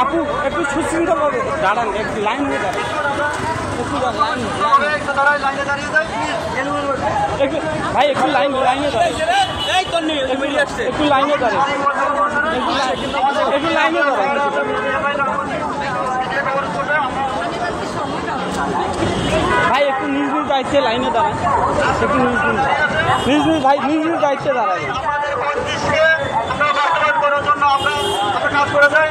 আপু একটু সুশৃঙ্খলভাবে দাঁড়ান, একটু লাইন হয়ে দাঁড়ান, ভাই একটু লাইনে দাঁড়ান, একটু লাইনে দাঁড়ান, একটু লাইনে দাঁড়ান। ভাই একটু নিজ নিজ দায়িত্বে লাইনে দাঁড়ান, একটু নিজ নিজ ভাই নিজ নিজ দায়িত্বে দাঁড়ান। কাজ করে যায়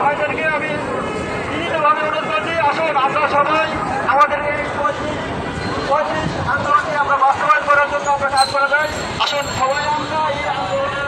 ভাইদেরকে আমি বিভিন্নভাবে অনুরোধ করছি, আসুন আমরা সবাই আমাদের এই 35 আন্দোলনকে আমরা বাস্তবায়ন করার জন্য আমরা কাজ করে যাই। আসুন সবাই আমরা এই আন্দোলনে